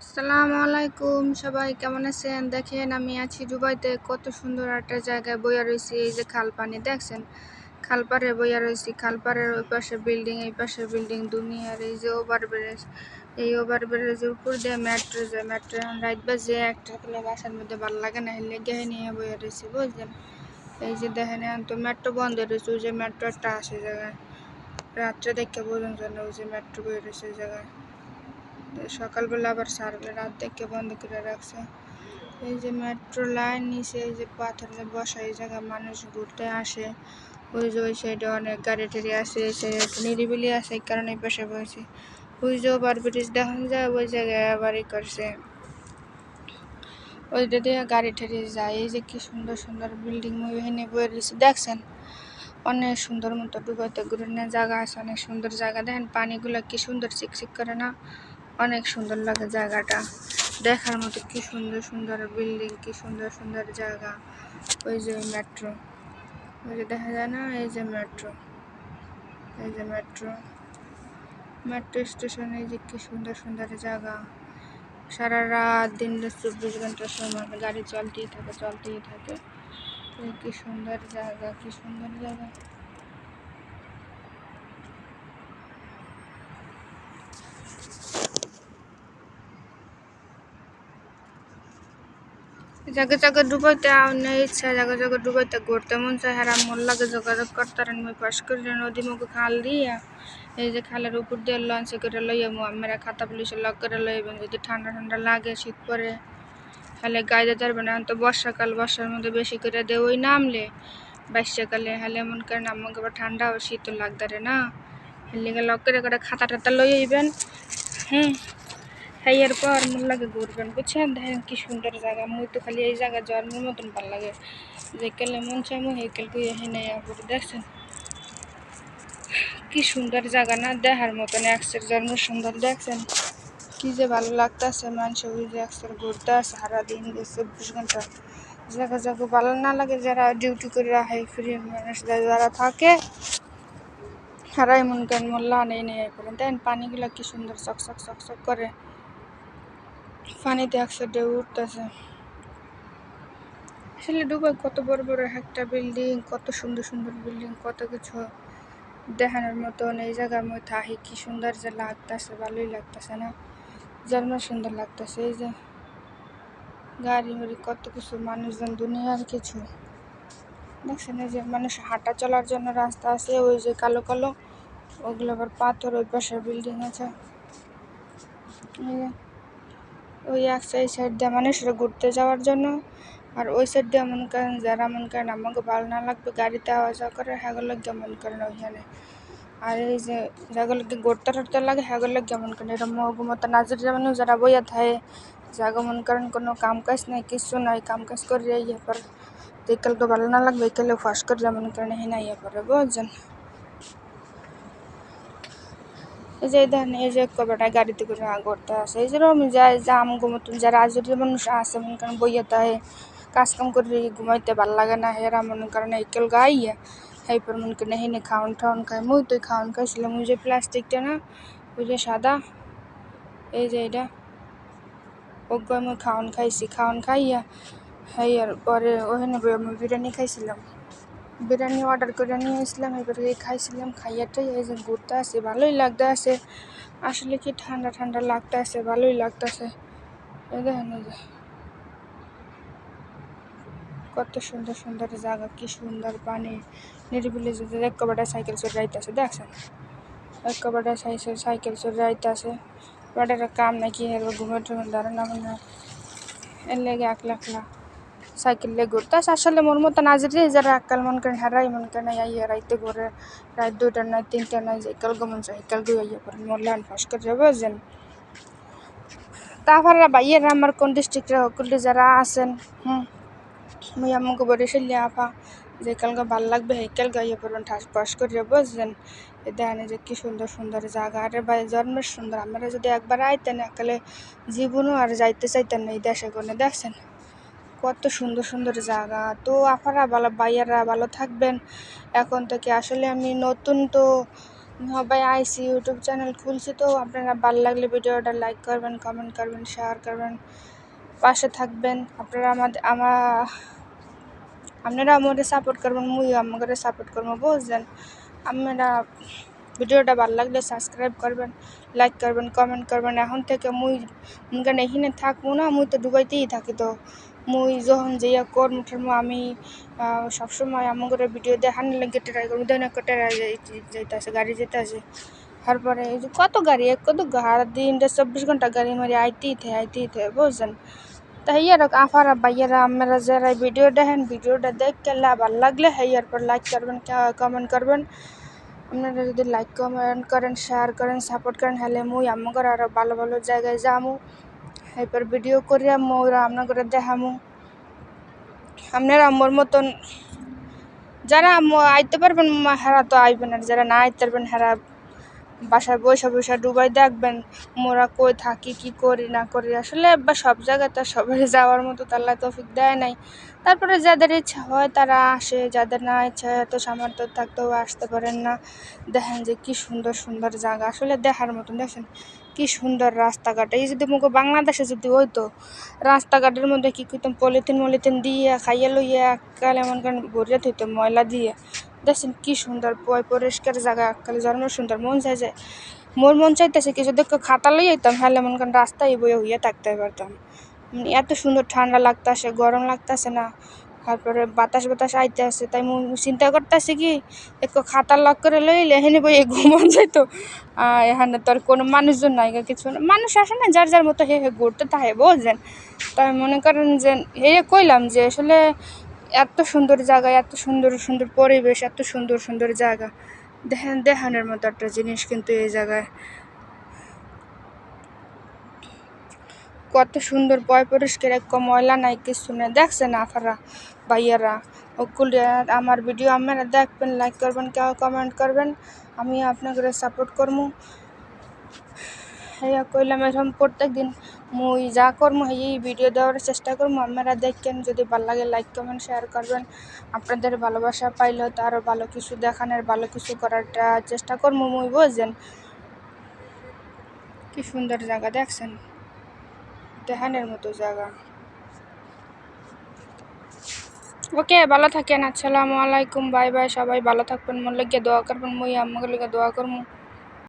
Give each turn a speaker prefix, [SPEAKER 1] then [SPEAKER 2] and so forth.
[SPEAKER 1] আসসালামু আলাইকুম, সবাই কেমন আছেন? দেখেন আমি আছি দুবাইতে। কত সুন্দর একটা জায়গায় বইয়া রয়েছি। এই যে খাল পানি দেখছেন, খালপাড়ে বইয়া রয়েছি। খালপাড়ের ওই পাশে বিল্ডিং, এই পাশে বিল্ডিং, দুনিয়ার এই যে ওভার ব্রিজ। এই ওভার ব্রিজের উপর দিয়ে মেট্রো যায়। মেট্রো এখন রাত বাজে একটা, কোনো বাসার মধ্যে ভালো লাগে না, হেলে গেহে নিয়ে বইয়া রয়েছি, বুঝলেন? এই যে দেখেন এখন তো মেট্রো বন্ধ রয়েছে। ওই যে মেট্রো একটা আসে জায়গায়, রাত্রে দেখে বোঝেন জন্য ওই যে মেট্রো বইয়া রয়েছে ওই জায়গায়। সকালবেলা আবার সারবে, রাত দেখে বন্ধ করে রাখছে। এই যে মেট্রো লাইন নিচে এই যে পাথরে বসা, এই জায়গায় মানুষ ঘুরতে আসে। ওই যে ওই সাইডে অনেক গাড়ি টাড়ি আছে, এই সাইডে একটু নিরিবিলি আছে, এই কারণে পাশে বসে। ওই যে ওভার ব্রিজ দেখা যায়, ওই জায়গায় আবার করছে, ওইটা দিয়ে গাড়ি টাড়ি যায়। এই যে কি সুন্দর সুন্দর বিল্ডিং এখানে বয়ে রয়েছে দেখছেন, অনেক সুন্দর মতো। দুবাইতে ঘুরনের জায়গা আছে, অনেক সুন্দর জায়গা। দেখেন পানিগুলো কি সুন্দর চিকচিক করে না, অনেক সুন্দর লাগে জায়গাটা দেখার মতো। কি সুন্দর সুন্দর বিল্ডিং, কি সুন্দর সুন্দর জায়গা। ওই যে মেট্রো, ওই যে দেখা যায় না, এই যে মেট্রো, এই যে মেট্রো, মেট্রো স্টেশন। এই যে কি সুন্দর সুন্দর জায়গা। সারা রাত দিন 24 ঘন্টার সময় গাড়ি চলতেই থাকে, চলতেই থাকে। কি সুন্দর জায়গা, কি সুন্দর জায়গা। জায়গা জায়গা ডুবাইতে আউনের ইচ্ছা, জায়গা জায়গা ডুবাইতে ঘুরতে মন চায়। হারা মন লাগে যোগাযোগ করতারেন মুই পাশ করে নদী মুখ খাল দিয়া। এই যে খালের উপর দিয়ে লঞ্চে করে লইয়া আমরা খাতা পুলিশের লক করে লইবেন। যদি ঠান্ডা ঠান্ডা লাগে, শীত পরে, তাহলে গাইতে পারবেন। এখন তো বর্ষাকাল, বর্ষার মধ্যে বেশি করে দিয়ে ওই নামলে বাইশাকালে হলে মন করেন আমাকে আবার ঠান্ডা ও শীত লাগতারে না, হেলে লক করে করে খাতা টাতা লই আইবেন। হ্যাঁ, এরপর মন লাগে ঘুরবেন, বুঝছেন? দেখেন কি সুন্দর জায়গা। মুই তো খালি এই জায়গা জন্মের মতন ভাল লাগে, যে কেলে মন চাই মুই হেকেল গুই এখানে পরে। দেখছেন কি সুন্দর জায়গা না, দেখার মতন। একসের জন্ম সুন্দর, দেখছেন কি যে ভালো লাগতেছে। মানুষ ওই যে একসের ঘুরতে আসে সারাদিন 24 ঘন্টা। জায়গা জায়গা ভালো না লাগে, যারা ডিউটি করে রাখে, ফ্রি মানুষ যারা থাকে, হারাই মন করেন মোল্লা নেই নেই করেন। দেখেন পানিগুলো কি সুন্দর চকচক চকচক করে, পানিতে একসাথে ঢেউ উঠতেছে। আসলে দুবাই কত বড় বড় একটা বিল্ডিং, কত সুন্দর সুন্দর বিল্ডিং, কত কিছু দেখানোর মতন। এই জায়গার মধ্যে আহি কি সুন্দর যে লাগতেছে, ভালোই লাগতেছে না, জন্ম সুন্দর লাগতেছে। এই যে গাড়ি মাড়ি কত কিছু, মানুষজন, দুনিয়ার কিছু দেখছেন। এই যে মানুষ হাঁটা চলার জন্য রাস্তা আছে, ওই যে কালো কালো ওগুলো আবার পাথর। ওই পাশে বিল্ডিং আছে, ওই এক সাইড দিয়ে মানুষরা ঘুরতে যাওয়ার জন্য। আর ওই সাইড দিয়ে মনে করেন যারা মনে করেন আমাকে ভালো না লাগবে গাড়িতে আওয়া যাওয়া করে, সেগুলো গিয়ে মনে করেন ওইখানে। আর এই যে যেগুলোকে ঘুরতে টুরতে লাগে, সেগুলো গিয়ে মনে করেন এটা মতো নাজর যেমন যারা বইয়া থাকে, যাকে মনে করেন কোনো কাম কাজ নাই, কিছু নাই, কাম কাজ করে ইয়ে পরে, বিকেলকে ভালো না লাগবে বিকেলে ফাঁস করে মনে করেন এখানে ইয়ে পরে, বুঝছেন? এই যে দেখেন, এই যে কবেটা গাড়িতে করে ঘুরতে আসে। এই যেরকম যায় যে আমগো মতন যারা আজের মানুষ আছে মনে করেন বইয়া থাকে, কাজকাম করে ঘুমাইতে ভাল লাগে না, হেরা মনে করেন এইকেল গাইয়া হাইপর মনে করেন এখানে খাওয়ান ঠাওয়ান খায়। মুই তো খাওয়ান খাইছিলাম, ওই যে প্লাস্টিকটা না, ওই যে সাদা, এই যে এটা ওগুলো আমি খাওয়ান খাইছি। খাওয়ান খাইয়া আর পরে ওখানে আমি বিরিয়ানি খাইছিলাম, বিরিয়ানি অর্ডার করে নিয়ে আসলাম, এবারে খাইছিলাম। খাইয়াটাই এই যে ঘুরতে আসে, ভালোই লাগতে আসে। আসলে কি ঠান্ডা ঠান্ডা লাগতে আসে, ভালোই লাগতেছে। এই দেখেন এই যে কত সুন্দর সুন্দর জায়গা, কি সুন্দর পানি, নিরিবিলি। যদি একবারে সাইকেল চড়ে যাইতেছে, দেখছেন একবারে সাইকেল চড়ে যাইতেছে। বাটার কাম নাকি এর ঘুমে টুমে ধরে না, মানে এর লেগে একলা একলা সাইকেল লেগে ঘুরতে আসে। আসলে মোর মতো নাজরে যারা আকাল মন করেন হারাই মন করেন আইয়া রাইতে ঘুরে, রাত 2টা নয় 3টা নয় যে একাল গমন চাই একাল গিয়ে আইয়া করেন মরলেন ফাঁস করে যাবো যেন। তারপরে ভাইয়েরা আমার কোন ডিস্ট্রিক্টের হকুলি যারা আছেন, মুই আমাকে বরিশালে আপা যে কালকে ভাল লাগবে হেকাল গাইয়ে পড়বেন ঠাস বাস করে, বুঝছেন? দেখেন যে কি সুন্দর সুন্দর জায়গা। আরে ভাই জন্মের সুন্দর, আমরা যদি একবার আইতেন একালে জীবনও আর যাইতে চাইতেন না এই দেশে কোনে। দেখছেন কত সুন্দর সুন্দর জায়গা। তো আপনারা ভালো, ভাইয়ারা ভালো থাকবেন এখন থেকে। আসলে আমি নতুন তো সবাই আইসি ইউটিউব চ্যানেল খুলছি, তো আপনারা ভালো লাগলে ভিডিওটা লাইক করবেন, কমেন্ট করবেন, শেয়ার করবেন, পাশে থাকবেন। আপনারা আমাদের সাপোর্ট করবেন, মুইও আমাদের সাপোর্ট করবো, বুঝলেন? আপনারা ভিডিওটা ভালো লাগলে সাবস্ক্রাইব করবেন, লাইক করবেন, কমেন্ট করবেন। এখন থেকে মুই এখানে থাকবো না, মুই তো দুবাইতেই থাকি। তো মুই যখন যেয়া কর্ম ঠর্ম আমি সবসময় আমাদের ভিডিও দেখানোর লাগে ট্রাই করবো। দেন একটা ট্রাই যাইতেছে, গাড়ি যেতেছে। তারপরে এই যে কত গাড়ি, কত দিনটা 24 ঘন্টা গাড়ি মারি আইতেই থাকে, বুঝছেন? তাই আর আফারা ভাইয়ারা আমরা যারা ভিডিও দেখেন, ভিডিওটা দেখে ভালো লাগলে হেয়ার পর লাইক করবেন, কমেন্ট করবেন। আপনারা যদি লাইক কমেন্ট করেন, শেয়ার করেন, সাপোর্ট করেন, হলে মুই আমাদের আরও ভালো ভালো জায়গায় যামু, এরপর ভিডিও করিয়া মোরা আপনাদের দেখামু। আপনারা আমার মতন যারা আইতে পারবেন হেরা তো আইবেন, আর যারা না আইতে পারবেন হেরা বাসায় বসে বসে ডুবাই দেখবেন মোরা কই থাকি, কি করি না করি। আসলে সব জায়গায় তো সবাই যাওয়ার মতো আল্লাহ তৌফিক দেয় নাই। তারপরে যাদের ইচ্ছা হয় তারা আসে, যাদের না ইচ্ছা হয় এত সামর্থ্য থাকতেও আসতে পারেন না। দেখেন যে কি সুন্দর সুন্দর জায়গা, আসলে দেখার মতন। দেখেন কি সুন্দর রাস্তাঘাট। এই যদি মুখে বাংলাদেশে যদি হইতো রাস্তাঘাটের মধ্যে কি করতাম, পলিথিন দিয়ে খাইয়া লইয়া কালে মন করেন ভরিয়া থইতো ময়লা দিয়ে। দেখছেন কি সুন্দর পরিষ্কার জায়গা, খালি জন্ম সুন্দর। মোর মন চাইতেছে কি যদি খাতা লই যেতাম, হলে মন করেন রাস্তায় বইয়ে হইয়া থাকতে পারতাম। এত সুন্দর ঠান্ডা লাগতেছে, গরম লাগতেছে না। তারপরে বাতাস আইতে আছে, তাই চিন্তা করতেছি কি একটু খাতা লক করে লইলে এখানে বইয়ে ঘুমান যাইতো। এখানে তো আর কোনো মানুষজন নাই, কিছু না, মানুষ আসে না, যার যার মতো হে ঘুরতে থাকে, বুঝলেন? তাই মনে করেন যে কইলাম যে আসলে এত সুন্দর জায়গা, এত সুন্দর সুন্দর পরিবেশ, এত সুন্দর সুন্দর জায়গা দেখানোর মতো একটা জিনিস। কিন্তু এই জায়গায় কত সুন্দর পরিষ্কার, এক ময়লা নাই, কিছু নেই। দেখছেন আফারা ভাইয়ারা ওকুল আমার ভিডিও আপনারা দেখবেন, লাইক করবেন, কমেন্ট করবেন, আমি আপনাদের সাপোর্ট করবো। হ্যাঁ কইলাম এরকম প্রত্যেক দিন মুই যা করবো এই ভিডিও দেওয়ার চেষ্টা করবো। আপনারা দেখেন, যদি ভালো লাগে লাইক কমেন্ট শেয়ার করবেন। আপনাদের ভালোবাসা পাইলেও তো আরও ভালো কিছু দেখানোর, ভালো কিছু করার চেষ্টা করবো মুই, বুঝছেন? কি সুন্দর জায়গা, দেখছেন? দেখানোর মতো জায়গা। ওকে, ভালো থাকেন। আসসালামু আলাইকুম, বাই বাই। সবাই ভালো থাকবেন, মোর লাগে দোয়া করবেন, মুই আমাকে লাগে দোয়া করবো।